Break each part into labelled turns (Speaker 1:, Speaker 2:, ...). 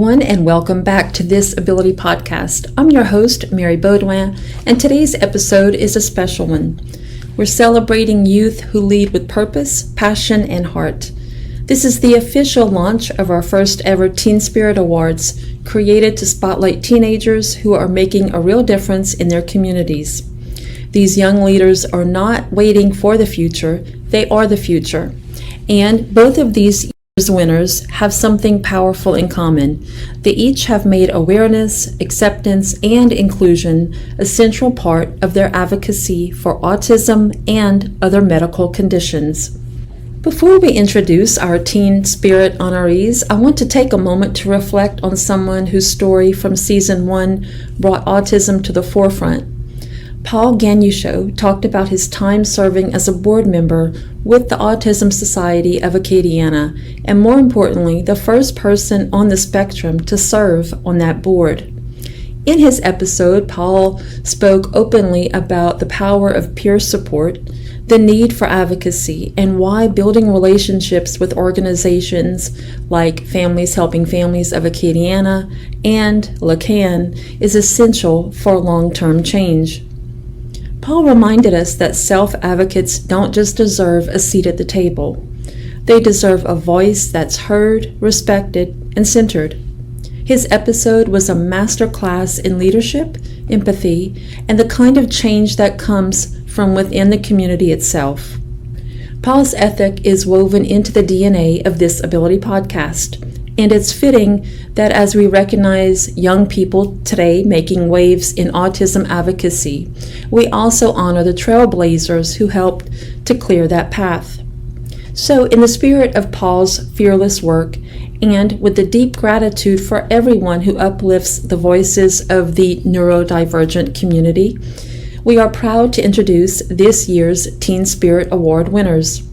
Speaker 1: And welcome back to This Ability Podcast. I'm your host, Mary Baudouin, and today's episode is a special one. We're celebrating youth who lead with purpose, passion, and heart. This is the official launch of our first ever Teen Spirit Awards, created to spotlight teenagers who are making a real difference in their communities. These young leaders are not waiting for the future, they are the future. And both of these winners have something powerful in common. They each have made awareness, acceptance, and inclusion a central part of their advocacy for autism and other medical conditions. Before we introduce our Teen Spirit honorees, I want to take a moment to reflect on someone whose story from Season 1 brought autism to the forefront. Paul Gagnosho talked about his time serving as a board member with the Autism Society of Acadiana, and more importantly, the first person on the spectrum to serve on that board. In his episode, Paul spoke openly about the power of peer support, the need for advocacy, and why building relationships with organizations like Families Helping Families of Acadiana and LACAN is essential for long-term change. Paul reminded us that self-advocates don't just deserve a seat at the table. They deserve a voice that's heard, respected, and centered. His episode was a masterclass in leadership, empathy, and the kind of change that comes from within the community itself. Paul's ethic is woven into the DNA of This Ability Podcast, and it's fitting that as we recognize young people today making waves in autism advocacy, we also honor the trailblazers who helped to clear that path. So, in the spirit of Paul's fearless work, and with the deep gratitude for everyone who uplifts the voices of the neurodivergent community, we are proud to introduce this year's Teen Spirit Award winners.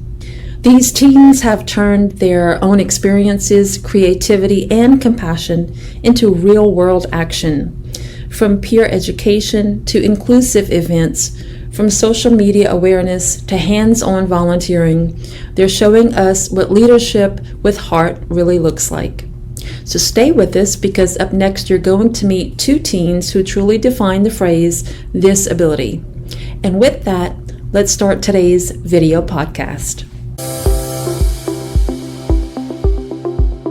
Speaker 1: These teens have turned their own experiences, creativity, and compassion into real-world action. From peer education to inclusive events, from social media awareness to hands-on volunteering, they're showing us what leadership with heart really looks like. So stay with us, because up next you're going to meet two teens who truly define the phrase, this ability. And with that, let's start today's video podcast.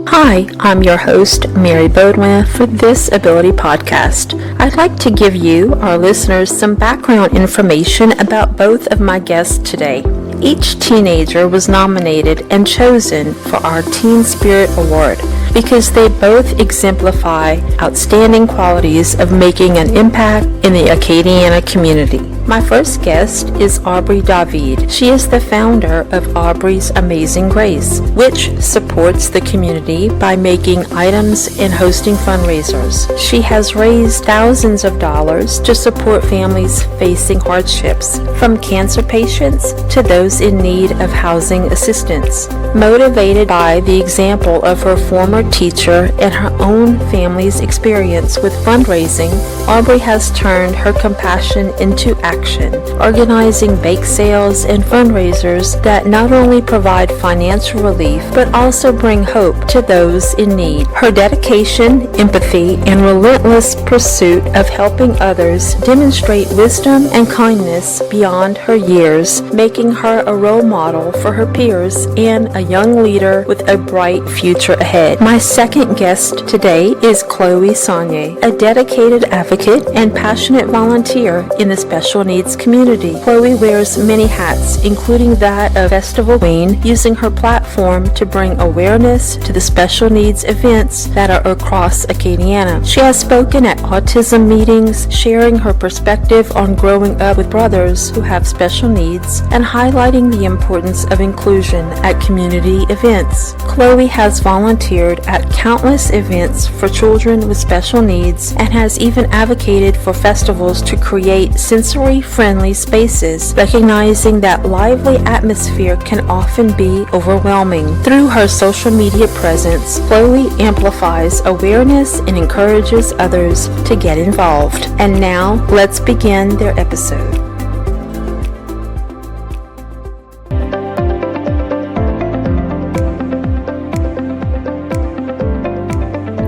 Speaker 1: Hi, I'm your host, Mary Baudouin, for This Ability Podcast. I'd like to give you, our listeners, some background information about both of my guests today. Each teenager was nominated and chosen for our Teen Spirit Award because they both exemplify outstanding qualities of making an impact in the Acadiana community. My first guest is Aubrey David. She is the founder of Aubrey's Amazing Grace, which supports the community by making items and hosting fundraisers. She has raised thousands of dollars to support families facing hardships, from cancer patients to those in need of housing assistance. Motivated by the example of her former teacher and her own family's experience with fundraising, Aubrey has turned her compassion into action, organizing bake sales and fundraisers that not only provide financial relief but also bring hope to those in need. Her dedication, empathy, and relentless pursuit of helping others demonstrate wisdom and kindness beyond her years, making her a role model for her peers and a young leader with a bright future ahead. My second guest today is Songne, a dedicated advocate and passionate volunteer in the special needs community. Chloe wears many hats, including that of Festival Queen, using her platform to bring awareness to the special needs events that are across Acadiana. She has spoken at autism meetings, sharing her perspective on growing up with brothers who have special needs and highlighting the importance of inclusion at community events. Chloe has volunteered at countless events for children with special needs and has even advocated for festivals to create sensory-friendly spaces, recognizing that lively atmosphere can often be overwhelming. Through her social media presence, Chloe amplifies awareness and encourages others to get involved. And now, let's begin their episode.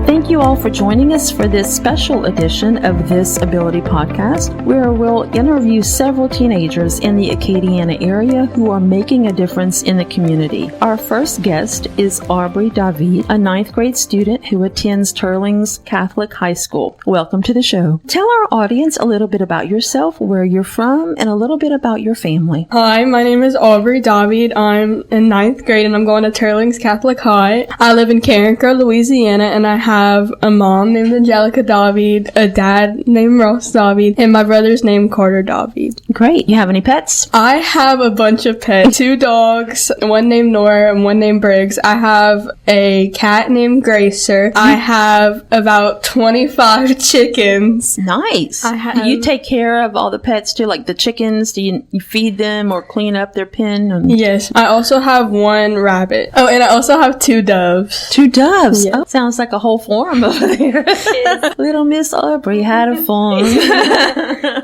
Speaker 1: Thank you you all for joining us for this special edition of This Ability Podcast, where we'll interview several teenagers in the Acadiana area who are making a difference in the community. Our first guest is Aubrey David, a 9th grade student who attends Teurlings Catholic High School. Welcome to the show. Tell our audience a little bit about yourself, where you're from, and a little bit about your family.
Speaker 2: Hi, my name is Aubrey David. I'm in 9th grade and I'm going to Teurlings Catholic High. I live in Carencro, Louisiana, and I have a mom named Angelica David, a dad named Ross David, and my brother's named Carter David.
Speaker 1: Great. You have any pets?
Speaker 2: I have a bunch of pets. 2 dogs, one named Nora and one named Briggs. I have a cat named Gracer. I have about 25 chickens.
Speaker 1: Nice. Do you take care of all the pets too, like the chickens? Do you feed them or clean up their pen?
Speaker 2: Yes. I also have 1 rabbit. Oh, and I also have 2 doves.
Speaker 1: 2 doves?
Speaker 2: Yes.
Speaker 1: Oh, sounds like a whole farm over there. Little Miss Aubrey had a farm.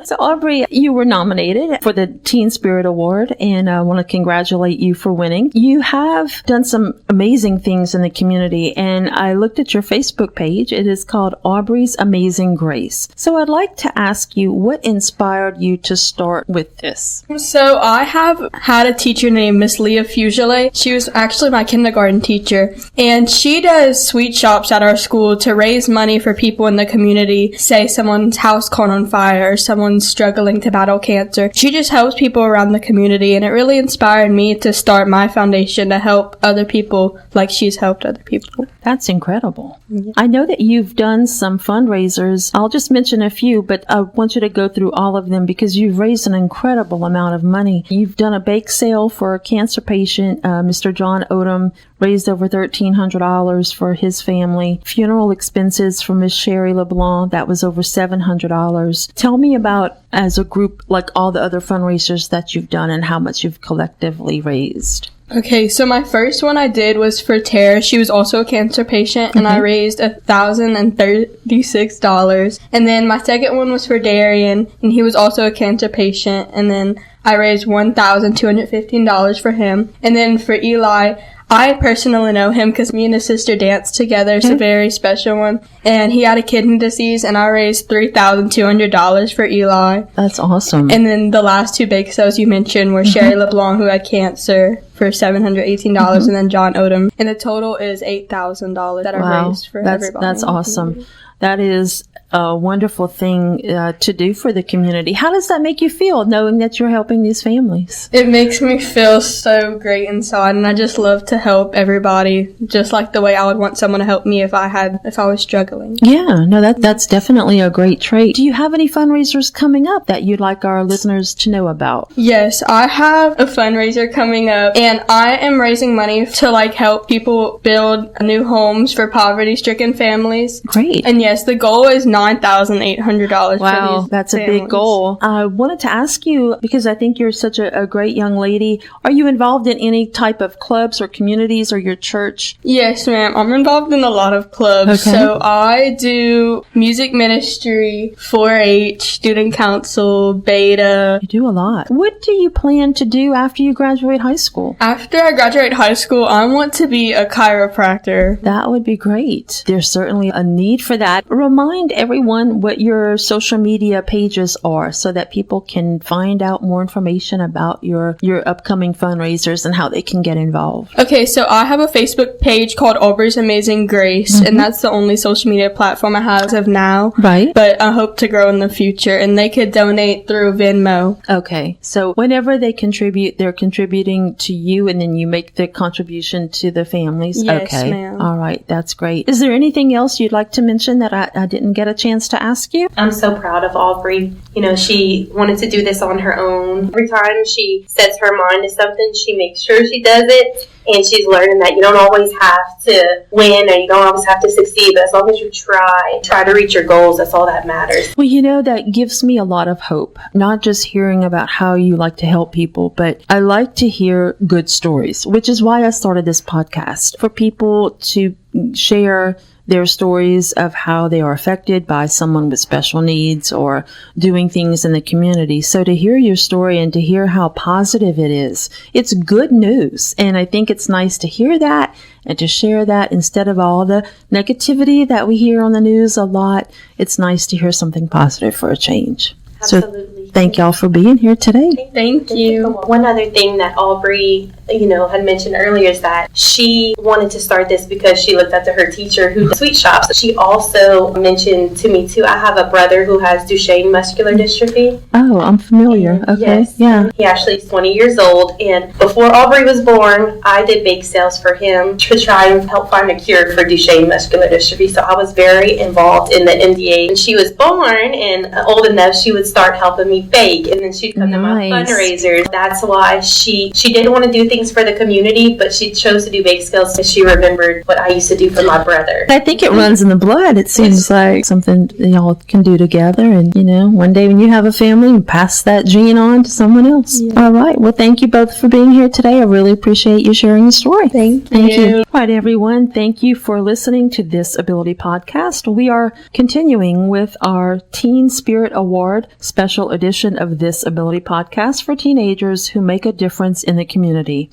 Speaker 1: So Aubrey, you were nominated for the Teen Spirit Award, and I want to congratulate you for winning. You have done some amazing things in the community, and I looked at your Facebook page. It is called Aubrey's Amazing Grace. So I'd like to ask you, what inspired you to start with this?
Speaker 2: So I have had a teacher named Miss Leah Fugile. She was actually my kindergarten teacher, and she does sweet shops at our school to raise money for people in the community. Say someone's house caught on fire or someone's struggling to battle cancer. She just helps people around the community, and it really inspired me to start my foundation to help other people like she's helped other people.
Speaker 1: That's incredible. Yeah. I know that you've done some fundraisers. I'll just mention a few, but I want you to go through all of them because you've raised an incredible amount of money. You've done a bake sale for a cancer patient. Mr. John Odom raised over $1,300 for his family. Funeral expenses for Miss Sherry LeBlanc, that was over $700. Tell me about, as a group, like all the other fundraisers that you've done and how much you've collectively raised.
Speaker 2: Okay, so my first one I did was for Tara. She was also a cancer patient, and I raised $1,036. And then my second one was for Darian, and he was also a cancer patient, and then I raised $1,215 for him. And then for Eli, I personally know him because me and his sister danced together. It's a very special one. And he had a kidney disease, and I raised $3,200 for Eli.
Speaker 1: That's awesome.
Speaker 2: And then the last 2 bake sales you mentioned were Sherry LeBlanc, who had cancer, for $718, and then John Odom. And the total is $8,000 that I raised for everybody.
Speaker 1: That's awesome. That is a wonderful thing to do for the community. How does that make you feel, knowing that you're helping these families?
Speaker 2: It makes me feel so great inside, and I just love to help everybody, just like the way I would want someone to help me if I was struggling.
Speaker 1: Yeah, no, that's definitely a great trait. Do you have any fundraisers coming up that you'd like our listeners to know about?
Speaker 2: Yes, I have a fundraiser coming up, and I am raising money to help people build new homes for poverty-stricken families.
Speaker 1: Great.
Speaker 2: And yes, the goal is $9,800.
Speaker 1: Wow,
Speaker 2: for these
Speaker 1: that's
Speaker 2: families.
Speaker 1: A big goal. I wanted to ask you, because I think you're such a great young lady, are you involved in any type of clubs or communities or your church?
Speaker 2: Yes, ma'am. I'm involved in a lot of clubs.
Speaker 1: Okay.
Speaker 2: So I do music ministry, 4-H, student council, beta.
Speaker 1: You do a lot. What do you plan to do after you graduate high school?
Speaker 2: After I graduate high school, I want to be a chiropractor.
Speaker 1: That would be great. There's certainly a need for that. Remind everyone what your social media pages are so that people can find out more information about your upcoming fundraisers and how they can get involved.
Speaker 2: Okay, so I have a Facebook page called Aubrey's Amazing Grace, and that's the only social media platform I have as of now.
Speaker 1: Right.
Speaker 2: But I hope to grow in the future, and they could donate through Venmo.
Speaker 1: Okay, so whenever they contribute, they're contributing to you, and then you make the contribution to the families?
Speaker 2: Yes,
Speaker 1: okay.
Speaker 2: ma'am.
Speaker 1: All right, that's great. Is there anything else you'd like to mention that I didn't get a chance to ask you?
Speaker 3: I'm so proud of Aubrey. You know, she wanted to do this on her own. Every time she sets her mind to something, she makes sure she does it. And she's learning that you don't always have to win or you don't always have to succeed. But as long as you try to reach your goals, that's all that matters.
Speaker 1: Well, that gives me a lot of hope. Not just hearing about how you like to help people, but I like to hear good stories, which is why I started this podcast, for people to share their stories of how they are affected by someone with special needs or doing things in the community. So to hear your story and to hear how positive it is, it's good news. And I think it's nice to hear that and to share that instead of all the negativity that we hear on the news a lot. It's nice to hear something positive for a change.
Speaker 3: Absolutely.
Speaker 1: So thank y'all for being here today.
Speaker 2: Thank you.
Speaker 3: One other thing that Aubrey, had mentioned earlier is that she wanted to start this because she looked up to her teacher who does sweet shops. She also mentioned to me too, I have a brother who has Duchenne muscular dystrophy.
Speaker 1: Oh, I'm familiar. Okay.
Speaker 3: Yes.
Speaker 1: Yeah.
Speaker 3: He actually is 20 years old, and before Aubrey was born, I did bake sales for him to try and help find a cure for Duchenne muscular dystrophy. So I was very involved in the MDA. When she was born and old enough, she would start helping me bake, and then she'd come to my fundraisers. That's why she didn't want to do things for the community, but she chose to do bake sales because she remembered what I used to do for my brother.
Speaker 1: I think it runs in the blood. It seems like something y'all can do together, and one day when you have a family, you pass that gene on to someone else. Yeah. All right. Well, thank you both for being here today. I really appreciate you sharing your story.
Speaker 2: Thank you.
Speaker 1: All right, everyone. Thank you for listening to This Ability Podcast. We are continuing with our Teen Spirit Award special edition of This Ability Podcast for teenagers who make a difference in the community.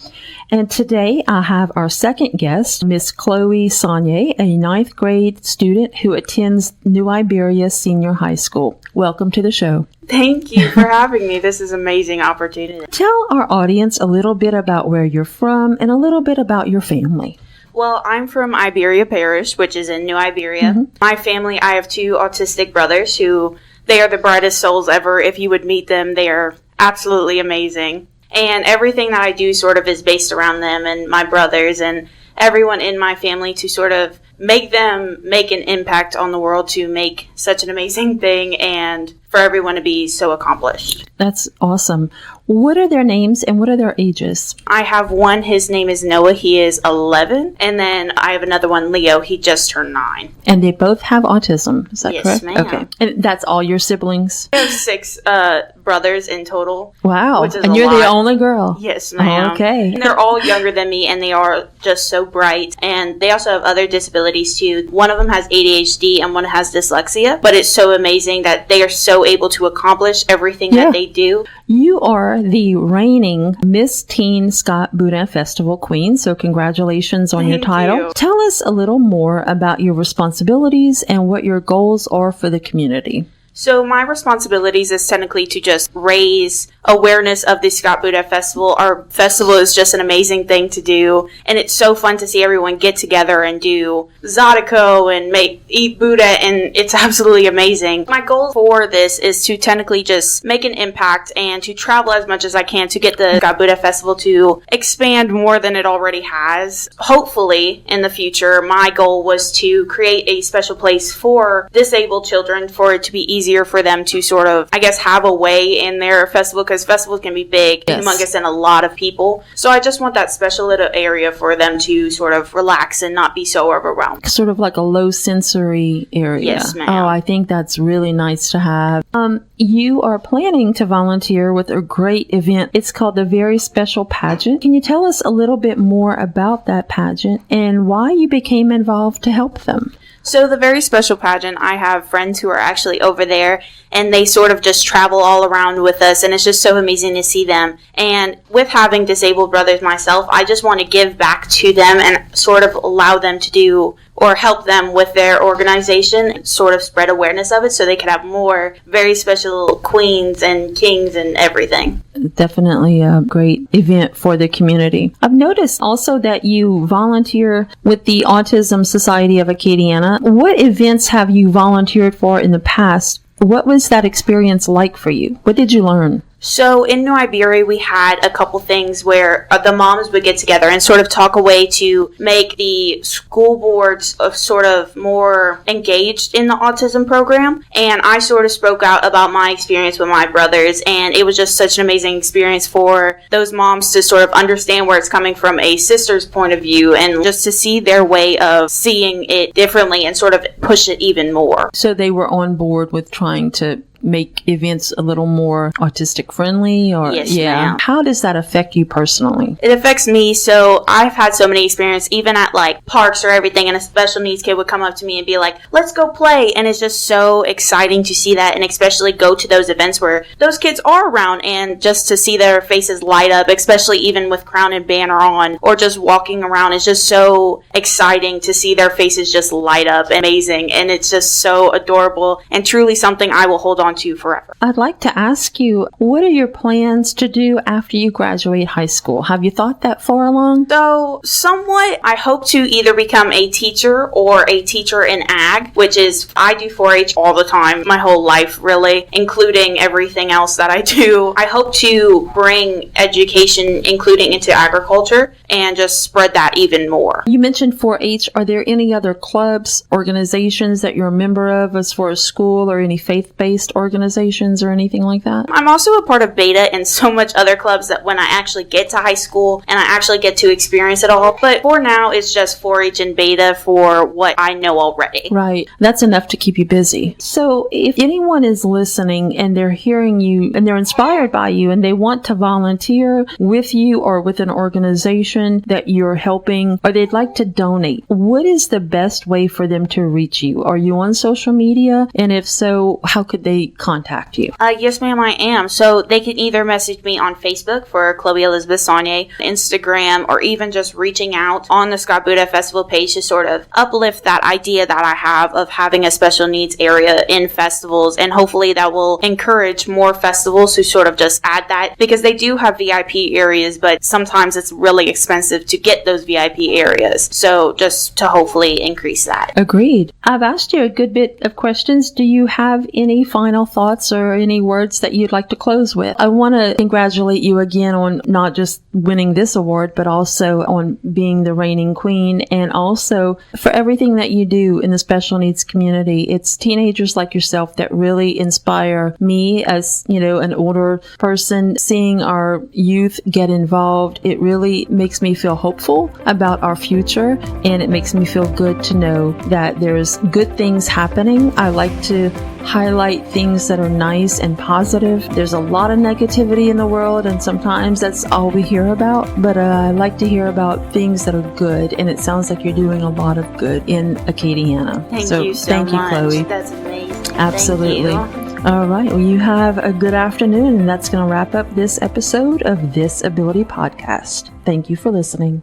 Speaker 1: And today I have our second guest, Miss Chloe Songne, a 9th grade student who attends New Iberia Senior High School. Welcome to the show.
Speaker 4: Thank you for having me. This is an amazing opportunity.
Speaker 1: Tell our audience a little bit about where you're from and a little bit about your family.
Speaker 4: Well, I'm from Iberia Parish, which is in New Iberia. Mm-hmm. My family, I have 2 autistic brothers who, they are the brightest souls ever. If you would meet them, they are absolutely amazing. And everything that I do sort of is based around them and my brothers and everyone in my family to sort of make them make an impact on the world, to make such an amazing thing and for everyone to be so accomplished.
Speaker 1: That's awesome. What are their names and what are their ages?
Speaker 4: I have one, his name is Noah, he is 11. And then I have another one, Leo, he just turned 9.
Speaker 1: And they both have autism, is that correct?
Speaker 4: Yes, ma'am.
Speaker 1: Okay. And that's all your siblings?
Speaker 4: I have 6 brothers in total.
Speaker 1: Wow. And you're the only girl?
Speaker 4: Yes, ma'am.
Speaker 1: Oh, okay.
Speaker 4: And they're all younger than me, and they are just so bright. And they also have other disabilities, too. One of them has ADHD, and one has dyslexia. But it's so amazing that they are so able to accomplish everything that they do.
Speaker 1: You are the reigning Miss Teen Scott Boudin Festival Queen, so congratulations on your title.
Speaker 4: Thank you.
Speaker 1: Tell us a little more about your responsibilities and what your goals are for the community.
Speaker 4: So my responsibilities is technically to just raise awareness of the Scott Boudin Festival. Our festival is just an amazing thing to do, and it's so fun to see everyone get together and do Zydeco and eat Buddha, and it's absolutely amazing. My goal for this is to technically just make an impact and to travel as much as I can to get the Scott Boudin Festival to expand more than it already has. Hopefully, in the future, my goal was to create a special place for disabled children, for it to be easier for them to sort of, I guess, have a way in their festival, because festivals can be big, humongous, and a lot of people. So I just want that special little area for them to sort of relax and not be so overwhelmed.
Speaker 1: Sort of like a low sensory area.
Speaker 4: Yes, ma'am.
Speaker 1: Oh, I think that's really nice to have. You are planning to volunteer with a great event. It's called the Very Special Pageant. Can you tell us a little bit more about that pageant and why you became involved to help them?
Speaker 4: So the Very Special Pageant, I have friends who are actually over there, and they sort of just travel all around with us, and it's just so amazing to see them. And with having disabled brothers myself, I just want to give back to them and sort of allow them to do or help them with their organization and sort of spread awareness of it so they can have more very special queens and kings and everything.
Speaker 1: Definitely a great event for the community. I've noticed also that you volunteer with the Autism Society of Acadiana. What events have you volunteered for in the past? What was that experience like for you? What did you learn?
Speaker 4: So in New Iberia, we had a couple things where the moms would get together and sort of talk a way to make the school boards sort of more engaged in the autism program. And I sort of spoke out about my experience with my brothers, and it was just such an amazing experience for those moms to sort of understand where it's coming from a sister's point of view and just to see their way of seeing it differently and sort of push it even more.
Speaker 1: So they were on board with trying to make events a little more autistic friendly? Or
Speaker 4: Yes, ma'am.
Speaker 1: How does that affect you personally?
Speaker 4: It affects me. So I've had so many experiences, even at like parks or everything, and a special needs kid would come up to me and be like, let's go play. And it's just so exciting to see that, and especially go to those events where those kids are around, and just to see their faces light up, especially even with crown and banner on, or just walking around. It's just so exciting to see their faces just light up. Amazing. And it's just so adorable and truly something I will hold on to forever.
Speaker 1: I'd like to ask you, what are your plans to do after you graduate high school? Have you thought that far along?
Speaker 4: So, somewhat, I hope to either become a teacher or a teacher in ag, which is, I do 4-H all the time, my whole life really, including everything else that I do. I hope to bring education, including into agriculture, and just spread that even more.
Speaker 1: You mentioned 4-H. Are there any other clubs, organizations that you're a member of as far as school, or any faith-based organizations or anything like that?
Speaker 4: I'm also a part of Beta and so much other clubs that when I actually get to high school and I actually get to experience it all. But for now, it's just 4-H and Beta for what I know already.
Speaker 1: Right. That's enough to keep you busy. So if anyone is listening and they're hearing you and they're inspired by you and they want to volunteer with you or with an organization that you're helping, or they'd like to donate, what is the best way for them to reach you? Are you on social media? And if so, how could they contact you?
Speaker 4: Yes, ma'am, I am. So they can either message me on Facebook for Chloe Elizabeth Songne, Instagram, or even just reaching out on the Scott Buddha Festival page to sort of uplift that idea that I have of having a special needs area in festivals. And hopefully that will encourage more festivals to sort of just add that, because they do have VIP areas, but sometimes it's really expensive to get those VIP areas. So just to hopefully increase that.
Speaker 1: Agreed. I've asked you a good bit of questions. Do you have any final thoughts or any words that you'd like to close with? I want to congratulate you again on not just winning this award, but also on being the reigning queen, and also for everything that you do in the special needs community. It's teenagers like yourself that really inspire me as, an older person. Seeing our youth get involved, it really makes me feel hopeful about our future, and it makes me feel good to know that there's good things happening. I like to highlight things that are nice and positive. There's a lot of negativity in the world, and sometimes that's all we hear about, but I like to hear about things that are good, and it sounds like you're doing a lot of good in Acadiana.
Speaker 4: Thank you so much.
Speaker 1: Chloe.
Speaker 4: That's amazing.
Speaker 1: Absolutely.
Speaker 4: Thank you.
Speaker 1: All right. Well, you have a good afternoon, and that's going to wrap up this episode of This Ability Podcast. Thank you for listening.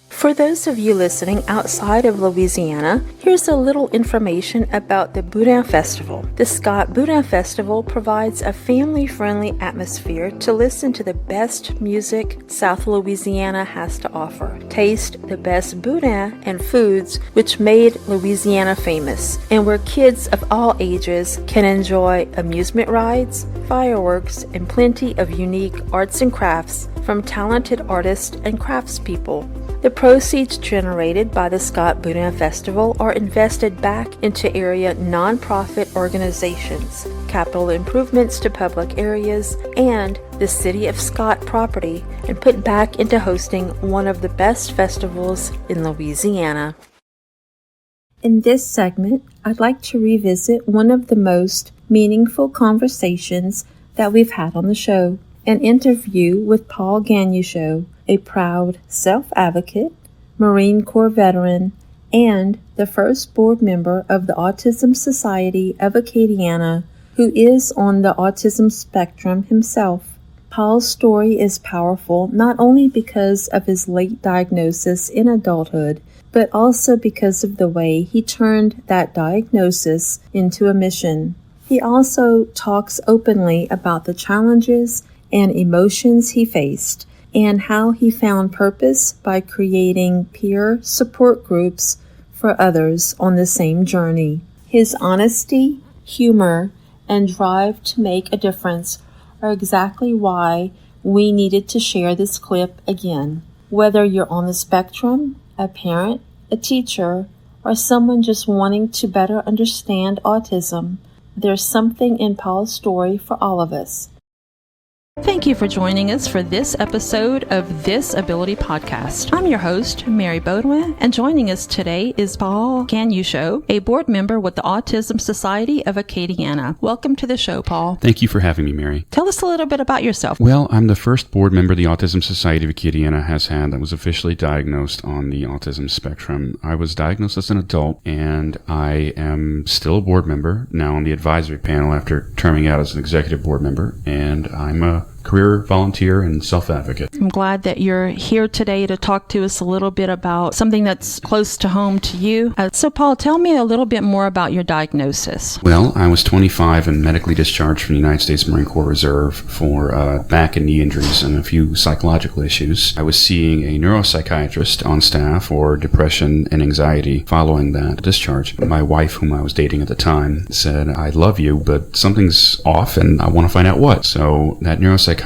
Speaker 1: For those of you listening outside of Louisiana, here's a little information about the Boudin Festival. The Scott Boudin Festival provides a family-friendly atmosphere to listen to the best music South Louisiana has to offer, taste the best boudin and foods which made Louisiana famous, and where kids of all ages can enjoy amusement rides, fireworks, and plenty of unique arts and crafts from talented artists and craftspeople. The proceeds generated by the Scott Boudin Festival are invested back into area nonprofit organizations, capital improvements to public areas, and the City of Scott property, and put back into hosting one of the best festivals in Louisiana. In this segment, I'd like to revisit one of the most meaningful conversations that we've had on the show, an interview with Paul Gagnoshow, a proud self-advocate, Marine Corps veteran, and the first board member of the Autism Society of Acadiana, who is on the autism spectrum himself. Paul's story is powerful not only because of his late diagnosis in adulthood, but also because of the way he turned that diagnosis into a mission. He also talks openly about the challenges and emotions he faced, and how he found purpose by creating peer support groups for others on the same journey. His honesty, humor, and drive to make a difference are exactly why we needed to share this clip again. Whether you're on the spectrum, a parent, a teacher, or someone just wanting to better understand autism, there's something in Paul's story for all of us. Thank you for joining us for this episode of This Ability Podcast. I'm your host, Mary Baudouin, and joining us today is Paul Ganyusho, a board member with the Autism Society of Acadiana. Welcome to the show, Paul.
Speaker 5: Thank you for having me, Mary.
Speaker 1: Tell us a little bit about yourself.
Speaker 5: Well, I'm the first board member the Autism Society of Acadiana has had that was officially diagnosed on the autism spectrum. I was diagnosed as an adult, and I am still a board member, now on the advisory panel after terming out as an executive board member, and I'm a career volunteer and self-advocate.
Speaker 1: I'm glad that you're here today to talk to us a little bit about something that's close to home to you. So, Paul, tell me a little bit more about your diagnosis.
Speaker 5: Well, I was 25 and medically discharged from the United States Marine Corps Reserve for back and knee injuries and a few psychological issues. I was seeing a neuropsychiatrist on staff for depression and anxiety following that discharge. My wife, whom I was dating at the time, said, "I love you, but something's off and I want to find out what." So that neuropsychiatrist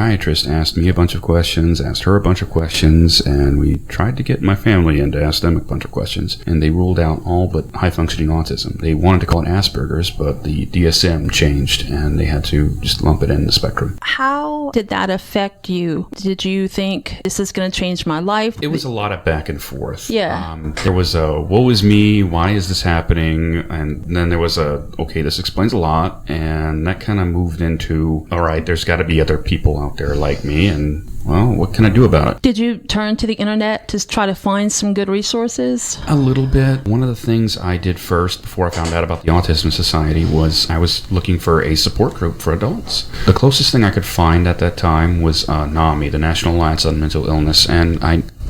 Speaker 5: asked me a bunch of questions, asked her a bunch of questions, and we tried to get my family in to ask them a bunch of questions, and they ruled out all but high-functioning autism. They wanted to call it Asperger's, but the DSM changed, and they had to just lump it in the spectrum.
Speaker 1: How did that affect you? Did you think, this is going to change my life?
Speaker 5: It was a lot of back and forth.
Speaker 1: Yeah.
Speaker 5: There was a, woe is me, why is this happening? And then there was a, okay, this explains a lot, and that kind of moved into, all right, there's got to be other people out there like me, and well, what can I do about it?
Speaker 1: Did you turn to the internet to try to find some good resources?
Speaker 5: A little bit. One of the things I did first before I found out about the Autism Society was I was looking for a support group for adults. The closest thing I could find at that time was NAMI, the National Alliance on Mental Illness, and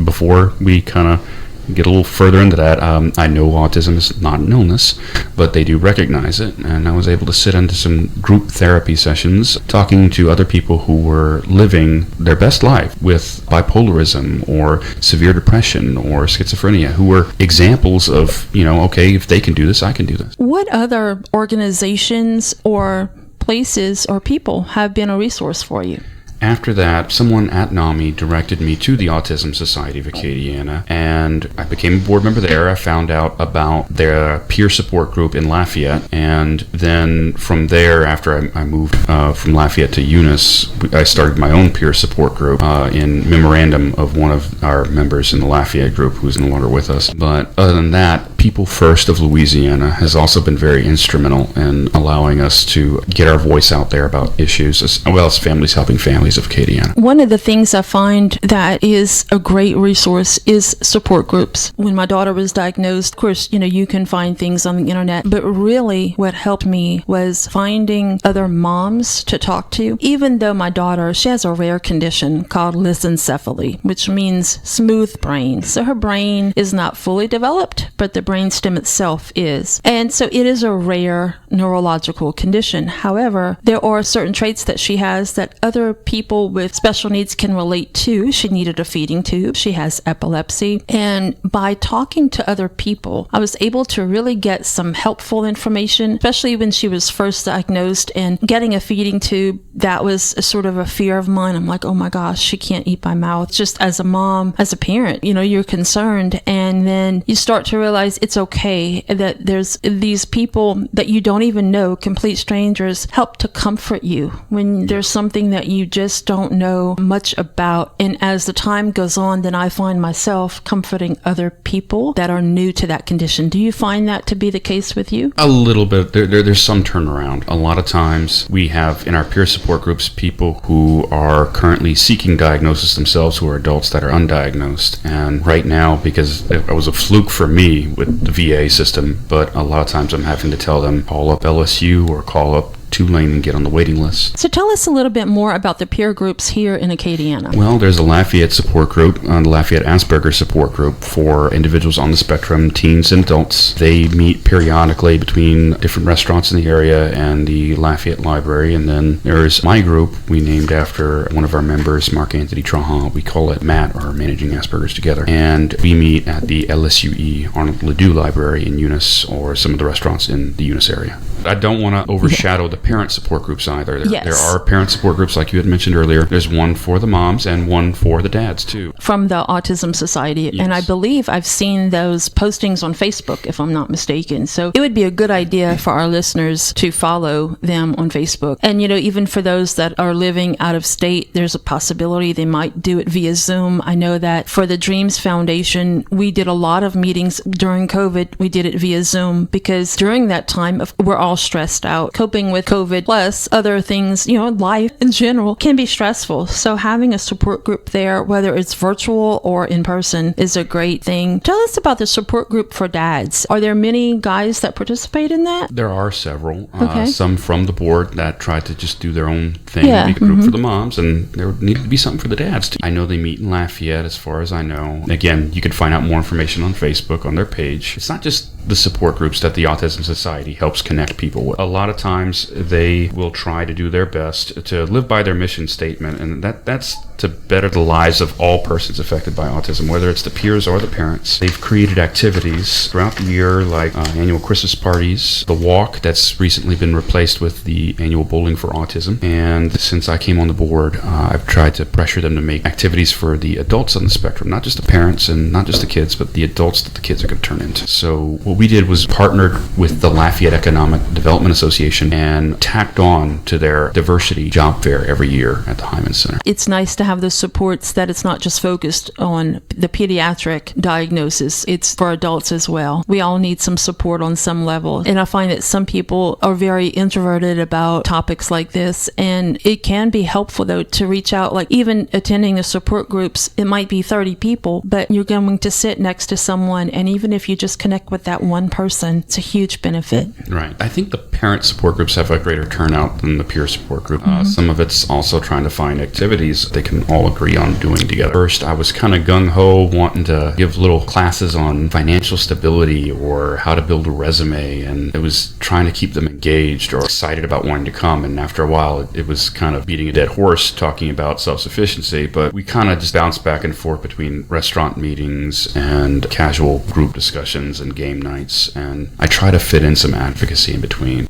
Speaker 5: before we kind of get a little further into that, I know autism is not an illness, but they do recognize it, and I was able to sit into some group therapy sessions talking to other people who were living their best life with bipolarism or severe depression or schizophrenia, who were examples of, okay, if they can do this, I can do this.
Speaker 1: What other organizations or places or people have been a resource for you?
Speaker 5: After that, someone at NAMI directed me to the Autism Society of Acadiana, and I became a board member there. I found out about their peer support group in Lafayette, and then from there, after I moved from Lafayette to Eunice, I started my own peer support group in memorandum of one of our members in the Lafayette group who's no longer with us. But other than that, People First of Louisiana has also been very instrumental in allowing us to get our voice out there about issues, as well as Families Helping Families of Acadiana.
Speaker 1: One of the things I find that is a great resource is support groups. When my daughter was diagnosed, of course, you can find things on the internet, but really what helped me was finding other moms to talk to. Even though my daughter, she has a rare condition called lissencephaly, which means smooth brain. So her brain is not fully developed, but the brainstem itself is. And so it is a rare neurological condition. However, there are certain traits that she has that other people with special needs can relate to. She needed a feeding tube. She has epilepsy. And by talking to other people, I was able to really get some helpful information, especially when she was first diagnosed, and getting a feeding tube, that was a sort of a fear of mine. I'm like, oh my gosh, she can't eat by mouth. Just as a mom, as a parent, you're concerned. And then you start to realize it's okay that there's these people that you don't even know, complete strangers, help to comfort you when there's something that you just don't know much about. And as the time goes on, then I find myself comforting other people that are new to that condition. Do you find that to be the case with you?
Speaker 5: A little bit. There's some turnaround. A lot of times we have in our peer support groups people who are currently seeking diagnosis themselves, who are adults that are undiagnosed. And right now, because it was a fluke for me with the VA system, but a lot of times I'm having to tell them, call up LSU or call up Teurlings and get on the waiting list.
Speaker 1: So tell us a little bit more about the peer groups here in Acadiana.
Speaker 5: Well, there's a Lafayette support group, the Lafayette Asperger support group for individuals on the spectrum, teens and adults. They meet periodically between different restaurants in the area and the Lafayette Library. And then there's my group we named after one of our members, Mark Anthony Trahan. We call it MAT, or Managing Asperger's Together. And we meet at the LSUE Arnold Ledoux Library in Eunice, or some of the restaurants in the Eunice area. I don't want to overshadow the parent support groups either.
Speaker 1: Yes.
Speaker 5: There are parent support groups like you had mentioned earlier. There's one for the moms and one for the dads too.
Speaker 1: From the Autism Society.
Speaker 5: Yes.
Speaker 1: And I believe I've seen those postings on Facebook, if I'm not mistaken. So it would be a good idea for our listeners to follow them on Facebook. And, even for those that are living out of state, there's a possibility they might do it via Zoom. I know that for the Dreams Foundation, we did a lot of meetings during COVID. We did it via Zoom because during that time, we're all stressed out. Coping with COVID plus other things, life in general can be stressful. So having a support group there, whether it's virtual or in person, is a great thing. Tell us about the support group for dads. Are there many guys that participate in that?
Speaker 5: There are several.
Speaker 1: Okay.
Speaker 5: Some from the board that try to just do their own thing.
Speaker 1: Yeah.
Speaker 5: Be a group for the moms, and there would need to be something for the dads too. I know they meet in Lafayette, as far as I know. Again, you can find out more information on Facebook on their page. It's not just the support groups that the Autism Society helps connect people with. A lot of times they will try to do their best to live by their mission statement, and that's to better the lives of all persons affected by autism, whether it's the peers or the parents. They've created activities throughout the year like annual Christmas parties, the walk that's recently been replaced with the annual Bowling for Autism. And since I came on the board, I've tried to pressure them to make activities for the adults on the spectrum, not just the parents and not just the kids, but the adults that the kids are going to turn into. So what we did was partnered with the Lafayette Economic Development Association and tacked on to their diversity job fair every year at the Hyman Center.
Speaker 1: It's nice to have the supports that it's not just focused on the pediatric diagnosis. It's for adults as well. We all need some support on some level. And I find that some people are very introverted about topics like this. And it can be helpful, though, to reach out. Like even attending the support groups, it might be 30 people, but you're going to sit next to someone. And even if you just connect with that one person, it's a huge benefit.
Speaker 5: Right. I think the parent support groups have a greater turnout than the peer support group. Some of it's also trying to find activities they can all agree on doing together. First, I was kind of gung-ho wanting to give little classes on financial stability or how to build a resume, and it was trying to keep them engaged or excited about wanting to come. And after a while, it was kind of beating a dead horse talking about self-sufficiency, but we kind of just bounced back and forth between restaurant meetings and casual group discussions and game nights, and I try to fit in some advocacy in between.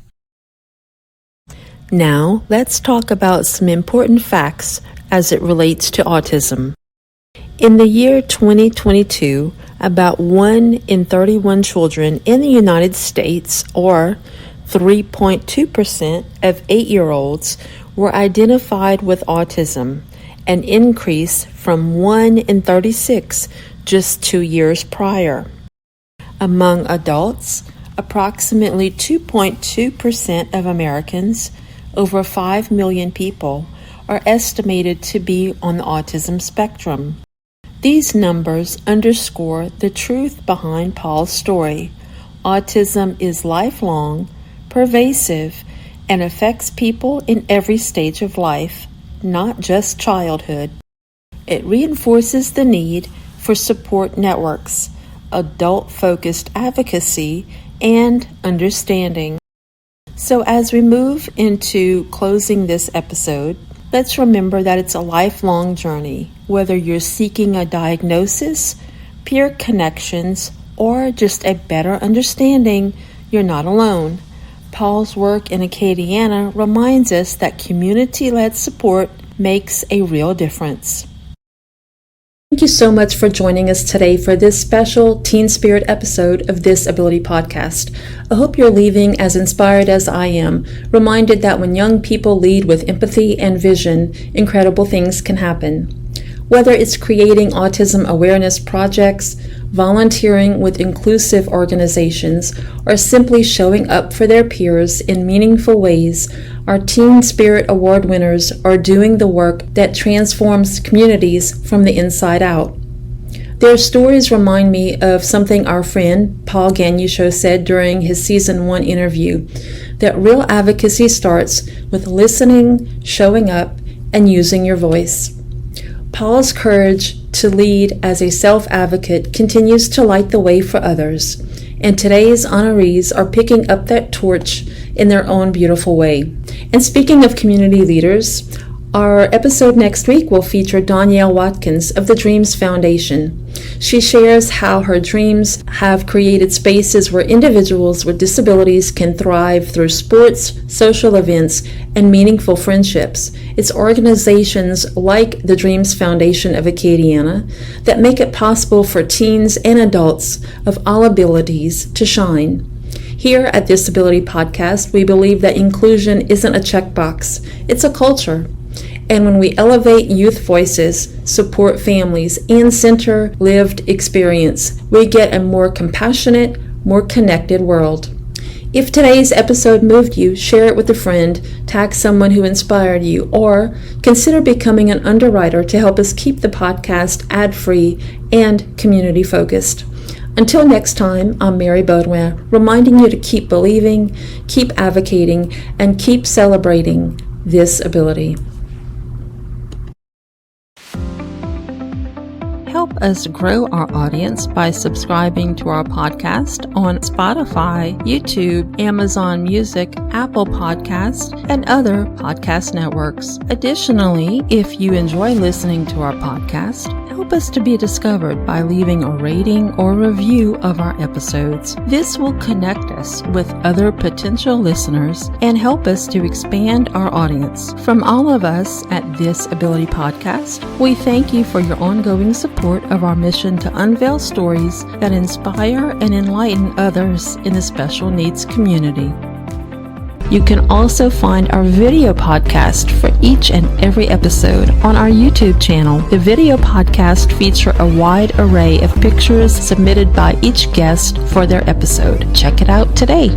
Speaker 1: Now, let's talk about some important facts as it relates to autism. In the year 2022, about 1 in 31 children in the United States, or 3.2% of 8-year-olds, were identified with autism, an increase from 1 in 36 just 2 years prior. Among adults, approximately 2.2% of Americans, over 5 million people, are estimated to be on the autism spectrum. These numbers underscore the truth behind Paul's story. Autism is lifelong, pervasive, and affects people in every stage of life, not just childhood. It reinforces the need for support networks, adult-focused advocacy, and understanding. So as we move into closing this episode, let's remember that it's a lifelong journey. Whether you're seeking a diagnosis, peer connections, or just a better understanding, you're not alone. Paul's work in Acadiana reminds us that community-led support makes a real difference. Thank you so much for joining us today for this special Teen Spirit episode of This Ability Podcast. I hope you're leaving as inspired as I am, reminded that when young people lead with empathy and vision, incredible things can happen. Whether it's creating autism awareness projects, volunteering with inclusive organizations, or simply showing up for their peers in meaningful ways, our Teen Spirit Award winners are doing the work that transforms communities from the inside out. Their stories remind me of something our friend Paul Gagnosho said during his Season 1 interview, that real advocacy starts with listening, showing up, and using your voice. Paul's courage to lead as a self-advocate continues to light the way for others, and today's honorees are picking up that torch in their own beautiful way. And speaking of community leaders, Our episode next week will feature Danielle Watkins of the Dreams Foundation. She shares how her dreams have created spaces where individuals with disabilities can thrive through sports, social events, and meaningful friendships. It's organizations like the Dreams Foundation of Acadiana that make it possible for teens and adults of all abilities to shine. Here at Disability Podcast, we believe that inclusion isn't a checkbox, it's a culture. And when we elevate youth voices, support families, and center lived experience, we get a more compassionate, more connected world. If today's episode moved you, share it with a friend, tag someone who inspired you, or consider becoming an underwriter to help us keep the podcast ad-free and community-focused. Until next time, I'm Mary Baudouin, reminding you to keep believing, keep advocating, and keep celebrating this ability. Help us grow our audience by subscribing to our podcast on Spotify, YouTube, Amazon Music, Apple Podcasts, and other podcast networks. Additionally, if you enjoy listening to our podcast, help us to be discovered by leaving a rating or review of our episodes. This will connect us with other potential listeners and help us to expand our audience. From all of us at This Ability Podcast, we thank you for your ongoing support of our mission to unveil stories that inspire and enlighten others in the special needs community. You can also find our video podcast for each and every episode on our YouTube channel. The video podcast feature a wide array of pictures submitted by each guest for their episode. Check it out today.